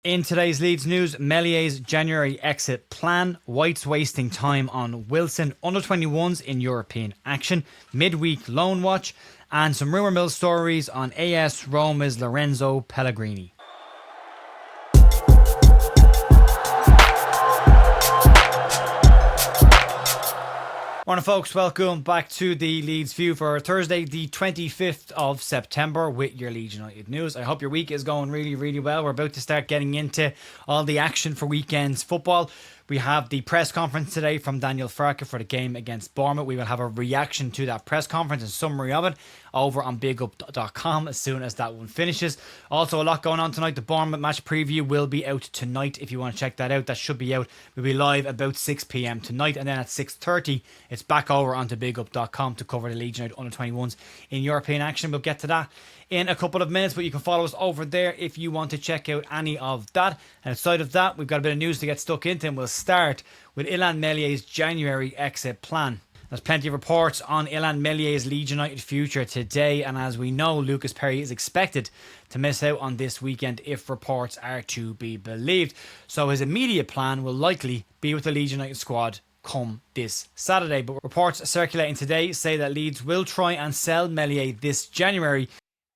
In today's Leeds news, Meslier's January exit plan, White's wasting time on Wilson, under-21s in European action, midweek loan watch, and some rumour mill stories on AS Roma's Lorenzo Pellegrini. Morning folks, welcome back to the Leeds View for Thursday the 25th of September with your Leeds United news. I hope your week is going really well. We're about to start getting into all the action for weekend's football. We have the press conference today from Daniel Farke for the game against Bournemouth. We will have a reaction to that press conference and summary of it over on bigup.com as soon as that one finishes. Also, a lot going on tonight. The Bournemouth match preview will be out tonight if you want to check that out. That should be out. We'll be live about 6 p.m. tonight, and then at 6:30 it's back over onto bigup.com to cover the Leeds United under-21s in European action. We'll get to that in a couple of minutes, but you can follow us over there if you want to check out any of that. And outside of that, we've got a bit of news to get stuck into, and we'll start with Meslier's January exit plan. There's plenty of reports on Meslier's Leeds United future today, and as we know, Lucas Perry is expected to miss out on this weekend if reports are to be believed. So his immediate plan will likely be with the Leeds United squad come this Saturday. But reports circulating today say that Leeds will try and sell Meslier this January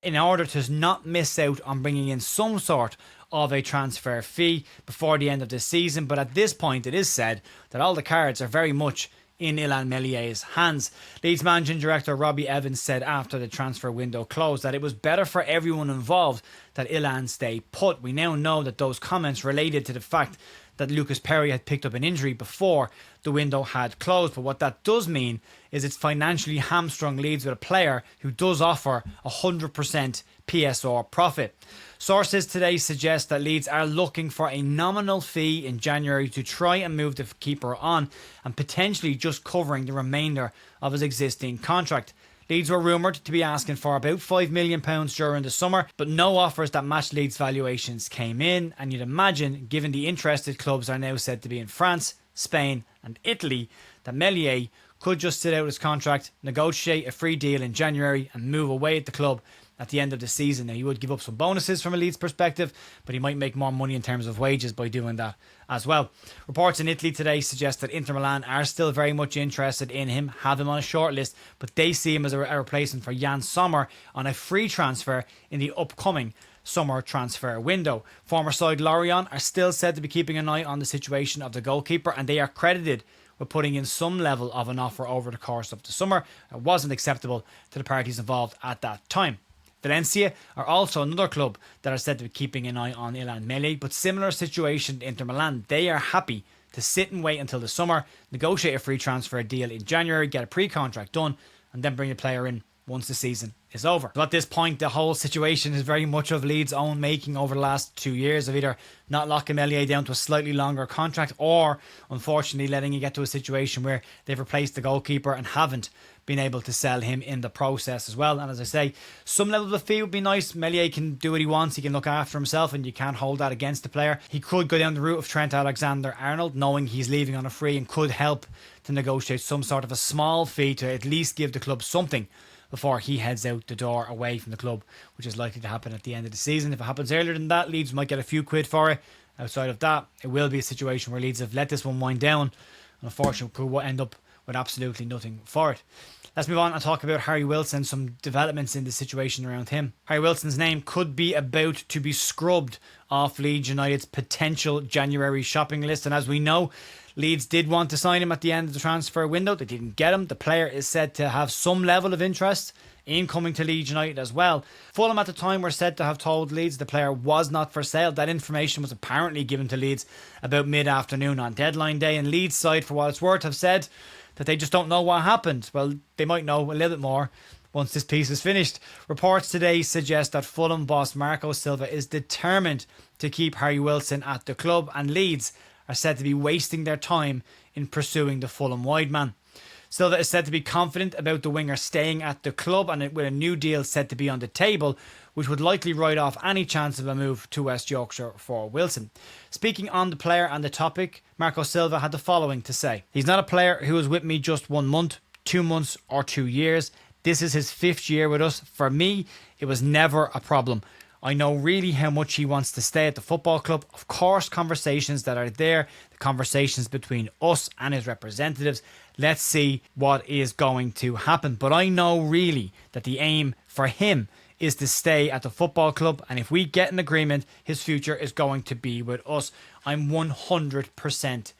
in order to not miss out on bringing in some sort of a transfer fee before the end of the season. But at this point, it is said that all the cards are very much in Meslier's hands. Leeds managing director Robbie Evans said after the transfer window closed that it was better for everyone involved that stay put. We now know that those comments related to the fact that Lucas Perry had picked up an injury before the window had closed. But what that does mean is it's financially hamstrung Leeds with a player who does offer 100% PSR profit. Sources today suggest that Leeds are looking for a nominal fee in January to try and move the keeper on and potentially just covering the remainder of his existing contract. Leeds were rumoured to be asking for about £5 million during the summer, but no offers that matched Leeds' valuations came in, and you'd imagine, given the interested clubs are now said to be in France, Spain and Italy, that Meslier could just sit out his contract, negotiate a free deal in January and move away at the club at the end of the season. Now, he would give up some bonuses from a Leeds perspective, but he might make more money in terms of wages by doing that as well. Reports in Italy today suggest that Inter Milan are still very much interested in him, have him on a short list, but they see him as a replacement for Jan Sommer on a free transfer in the upcoming summer transfer window. Former side Lorient are still said to be keeping an eye on the situation of the goalkeeper, and they are credited with putting in some level of an offer over the course of the summer. It wasn't acceptable to the parties involved at that time. Valencia are also another club that are said to be keeping an eye on Meslier, but similar situation to Inter Milan. They are happy to sit and wait until the summer, negotiate a free transfer deal in January, get a pre-contract done, and then bring the player in once the season is over. So at this point, the whole situation is very much of Leeds' own making over the last 2 years of either not locking Meslier down to a slightly longer contract or, unfortunately, letting it get to a situation where they've replaced the goalkeeper and haven't been able to sell him in the process as well. And as I say, some level of the fee would be nice. Meslier can do what he wants. He can look after himself, and you can't hold that against the player. He could go down the route of Trent Alexander-Arnold, knowing he's leaving on a free, and could help to negotiate some sort of a small fee to at least give the club something before he heads out the door away from the club, which is likely to happen at the end of the season. If it happens earlier than that, Leeds might get a few quid for it. Outside of that, it will be a situation where Leeds have let this one wind down, and unfortunately could end up with absolutely nothing for it. Let's move on and talk about Harry Wilson, some developments in the situation around him. Harry Wilson's name could be about to be scrubbed off Leeds United's potential January shopping list, and as we know, Leeds did want to sign him at the end of the transfer window. They didn't get him. The player is said to have some level of interest in coming to Leeds United as well. Fulham at the time were said to have told Leeds the player was not for sale. That information was apparently given to Leeds about mid-afternoon on deadline day, and Leeds side, for what it's worth, have said that they just don't know what happened. Well, they might know a little bit more once this piece is finished. Reports today suggest that Fulham boss Marco Silva is determined to keep Harry Wilson at the club, and Leeds are said to be wasting their time in pursuing the Fulham wide man. Silva is said to be confident about the winger staying at the club, and with a new deal said to be on the table, which would likely write off any chance of a move to West Yorkshire for Wilson. Speaking on the player and the topic, Marco Silva had the following to say. He's not a player who was with me just 1 month, 2 months or 2 years. This is his 5th year with us. For me, it was never a problem. I know really how much he wants to stay at the football club. Of course, conversations that are there, the conversations between us and his representatives. Let's see what is going to happen. But I know really that the aim for him is to stay at the football club. And if we get an agreement, his future is going to be with us. I'm 100%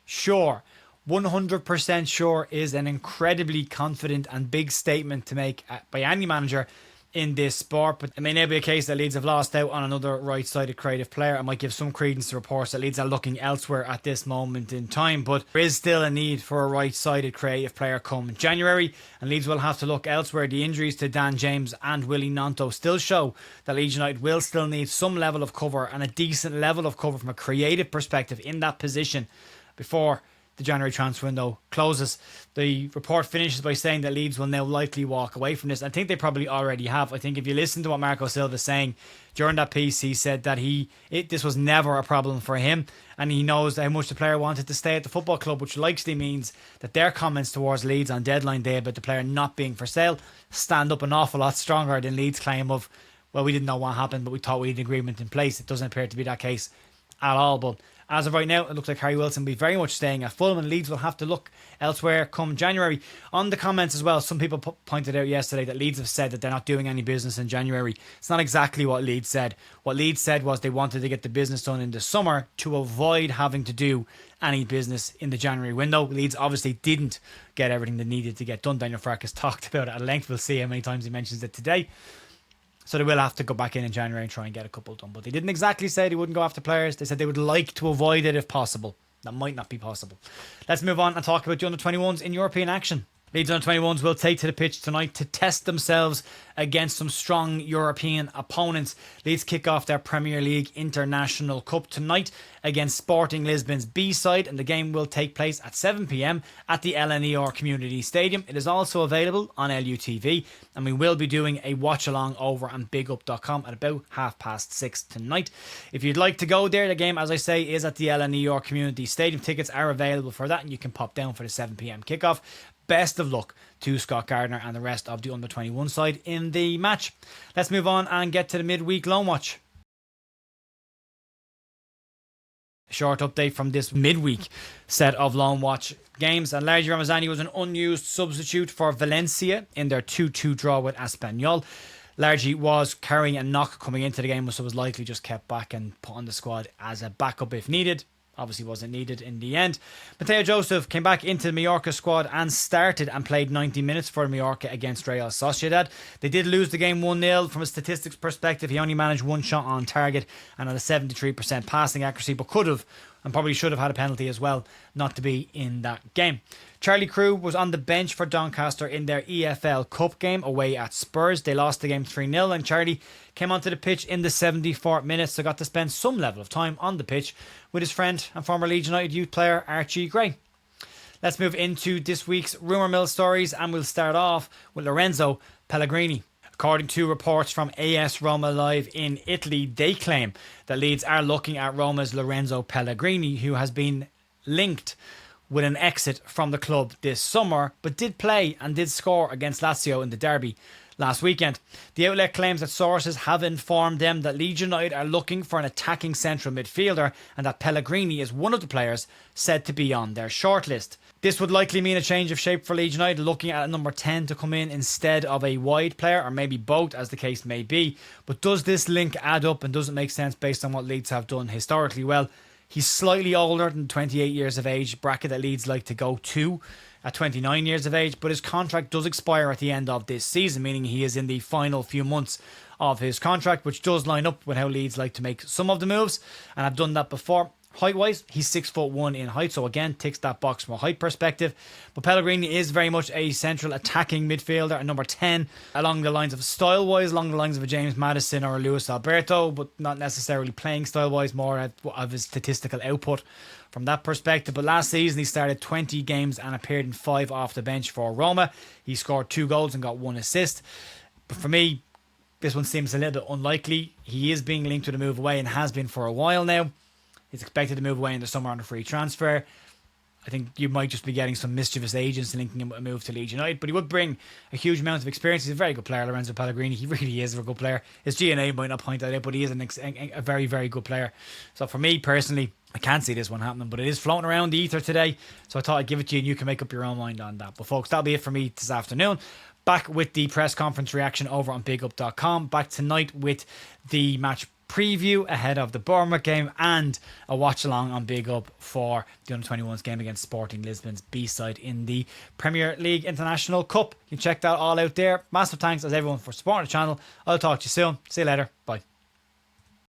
sure. 100% sure is an incredibly confident and big statement to make by any manager in this sport. But it may now be a case that Leeds have lost out on another right-sided creative player. I might give some credence to reports that Leeds are looking elsewhere at this moment in time, but there is still a need for a right-sided creative player come January, and Leeds will have to look elsewhere. The injuries to Dan James and Willie Gnonto still show that Leeds United will still need some level of cover and a decent level of cover from a creative perspective in that position before the January transfer window closes. The report finishes by saying that Leeds will now likely walk away from this. I think they probably already have. I think if you listen to what Marco Silva is saying during that piece, he said that this was never a problem for him, and he knows how much the player wanted to stay at the football club, which likely means that their comments towards Leeds on deadline day about the player not being for sale stand up an awful lot stronger than Leeds' claim of, well, we didn't know what happened, but we thought we had an agreement in place. It doesn't appear to be that case at all. But as of right now, it looks like Harry Wilson will be very much staying at Fulham, and Leeds will have to look elsewhere come January. On the comments as well, some people pointed out yesterday that Leeds have said that they're not doing any business in January. It's not exactly what Leeds said. What Leeds said was they wanted to get the business done in the summer to avoid having to do any business in the January window. Leeds obviously didn't get everything they needed to get done. Daniel Farke has talked about it at length. We'll see how many times he mentions it today. So they will have to go back in January and try and get a couple done. But they didn't exactly say they wouldn't go after players. They said they would like to avoid it if possible. That might not be possible. Let's move on and talk about the under-21s in European action. Leeds under-21s will take to the pitch tonight to test themselves against some strong European opponents. Leeds kick off their Premier League International Cup tonight against Sporting Lisbon's B side, and the game will take place at 7 p.m. at the LNER Community Stadium. It is also available on LUTV, and we will be doing a watch along over on bigup.com at about 6:30 tonight. If you'd like to go there, the game, as I say, is at the LNER Community Stadium. Tickets are available for that, and you can pop down for the 7 p.m. kickoff. Best of luck to Scott Gardner and the rest of the under-21 side in the match. Let's move on and get to the midweek loan watch. A short update from this midweek set of loan watch games. And Legia Ramazani was an unused substitute for Valencia in their 2-2 draw with Espanyol. Largey was carrying a knock coming into the game, so was likely just kept back and put on the squad as a backup if needed. Obviously wasn't needed in the end. Mateo Joseph came back into the Mallorca squad and started and played 90 minutes for Mallorca against Real Sociedad. They did lose the game 1-0. From a statistics perspective, he only managed one shot on target and had a 73% passing accuracy, but could have and probably should have had a penalty as well not to be in that game. Charlie Crew was on the bench for Doncaster in their EFL Cup game away at Spurs. They lost the game 3-0, and Charlie came onto the pitch in the 74th minute, so got to spend some level of time on the pitch with his friend and former Leeds United youth player Archie Gray. Let's move into this week's rumour mill stories, and we'll start off with Lorenzo Pellegrini. According to reports from AS Roma Live in Italy, they claim that Leeds are looking at Roma's Lorenzo Pellegrini, who has been linked with an exit from the club this summer, but did play and did score against Lazio in the derby last weekend. The outlet claims that sources have informed them that Leeds United are looking for an attacking central midfielder and that Pellegrini is one of the players said to be on their shortlist. This would likely mean a change of shape for Leeds United, looking at a number 10 to come in instead of a wide player, or maybe both, as the case may be. But does this link add up, and does it make sense based on what Leeds have done historically? Well, he's slightly older than 28 years of age bracket that Leeds like to go to at 29 years of age, but his contract does expire at the end of this season, meaning he is in the final few months of his contract, which does line up with how Leeds like to make some of the moves, and I've done that before. Height-wise, he's 6'1" in height, so again, ticks that box from a height perspective. But Pellegrini is very much a central attacking midfielder, and number 10, along the lines of style-wise, along the lines of a James Maddison or a Luis Alberto, but not necessarily playing style-wise, more of his statistical output from that perspective. But last season, he started 20 games and appeared in 5 off the bench for Roma. He scored 2 goals and got 1 assist. But for me, this one seems a little bit unlikely. He is being linked with a move away and has been for a while now. He's expected to move away in the summer on a free transfer. I think you might just be getting some mischievous agents linking him with a move to Leeds United, but he would bring a huge amount of experience. He's a very good player, Lorenzo Pellegrini. He really is a good player. His GNA might not point that out, but he is a very, very good player. So for me personally, I can't see this one happening, but it is floating around the ether today. So I thought I'd give it to you and you can make up your own mind on that. But folks, that'll be it for me this afternoon. Back with the press conference reaction over on bigup.com. Back tonight with the match preview ahead of the Bournemouth game and a watch along on Big Up for the Under-21s game against Sporting Lisbon's B-side in the Premier League International Cup. You can check that all out there. Massive thanks as everyone for supporting the channel. I'll talk to you soon. See you later. Bye.